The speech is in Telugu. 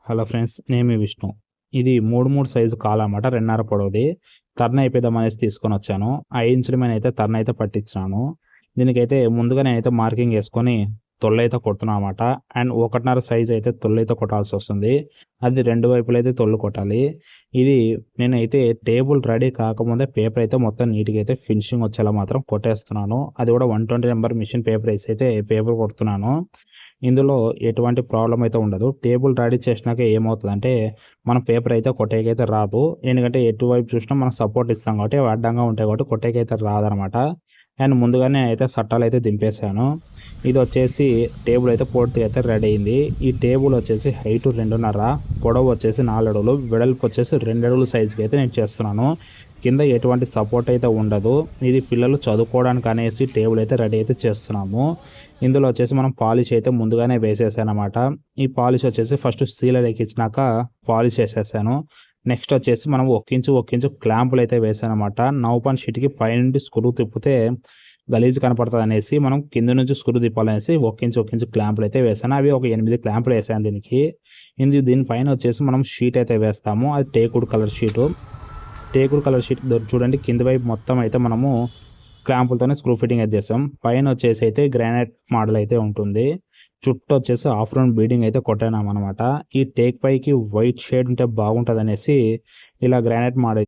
హలో ఫ్రెండ్స్, నేను మీ విష్ణు. ఇది 3 సైజు కాలనమాట. 2.5 పొడవుది. టర్న్ అయిపోదామనేసి తీసుకొనొచ్చాను. 5 ఇంచుల మీనైతే టర్న్ అయితే పట్టించాను. దీనికైతే ముందుగా నేనైతే మార్కింగ్ యేసుకొని తొల్లైతే కొడుతున్నాననమాట. అండ్ 1.5 సైజ్ అయితే తొల్లైతే కొట్టాల్సొస్తుంది. అది 2 వైపులైతే తొల్లు కొట్టాలి. ఇది నేనైతే టేబుల్ రెడీ కాకముందే పేపర్ అయితే మొత్తం నీట్‌గా అయితే ఫినిషింగ్ వచ్చేలా మాత్రం కొట్టేస్తున్నాను. అది కూడా 120 నంబర్ మిషన్ పేపర్ ఏసైతే పేపర్ కొడుతున్నాను. ఇందులో ఎటువంటి ప్రాబ్లమ్ అయితే ఉండదు. టేబుల్ రెడీ చేసినాక ఏమవుతదంటే, మనం పేపర్ అయితే కొట్టేకైతే రాదు. ఎందుకంటే ఎటువైపు చూసినా మనం సపోర్ట్ ఇస్తాం కాబట్టి అవి అడ్డంగా ఉంటాయి కాబట్టి కొట్టేకైతే రాదనమాట. అండ్ ముందుగానే అయితే సట్టాలైతే దింపేసాను. ఇదొచ్చేసి టేబుల్ అయితే పూర్తిగా అయితే రెడీ అయింది. ఈ టేబుల్ వచ్చేసి హైట్ 2.5, పొడవు వచ్చేసి 4 అడుగులు, వెడల్పు వచ్చేసి 2 అడుగుల సైజుకి అయితే నేను చేస్తున్నాను. కింద ఎటువంటి సపోర్ట్ అయితే ఉండదు. ఇది పిల్లలు చదువుకోవడానికి అనేసి టేబుల్ అయితే రెడీ అయితే చేస్తున్నాము. ఇందులో వచ్చేసి మనం పాలిష్ అయితే ముందుగానే వేసేసాననమాట. ఈ పాలిష్ వచ్చేసి ఫస్ట్ సీలర్ ఎక్కించినాక పాలిష్ చేసేసాను. నెక్స్ట్ వచ్చేసి మనం ఒక్కించు క్లాంపులు అయితే వేసాననమాట. నౌపన్ షీట్‌కి పైనుండి స్క్రూ తిప్పితే గలీజ్ కనపడతదనేసి మనం కింద నుంచి స్క్రూ తిప్పాలనేసి ఒక్కించు క్లాంపులు అయితే వేసాను. అవి ఒక 8 క్లాంపులు వేసాను దీనికి. దీనిపైన వచ్చేసి మనం షీట్ అయితే వేస్తాము. అది teakwood colour sheet. Teakwood colour sheet చూడండి కింద వైపు మొత్తం అయితే మనము క్లాంపులతోనే స్క్రూ ఫిట్టింగ్ అయితే చేసాం. పైన వచ్చేసి అయితే గ్రానైట్ మోడల్ అయితే ఉంటుంది. చుట్టూ వచ్చేసి హాఫ్ రౌండ్ బీడింగ్ అయితే కొట్టామనమాట. ఈ టేక్ పైకి వైట్ షేడ్ ఉంటే బాగుంటదనేసి ఇలా గ్రానైట్ మోడల్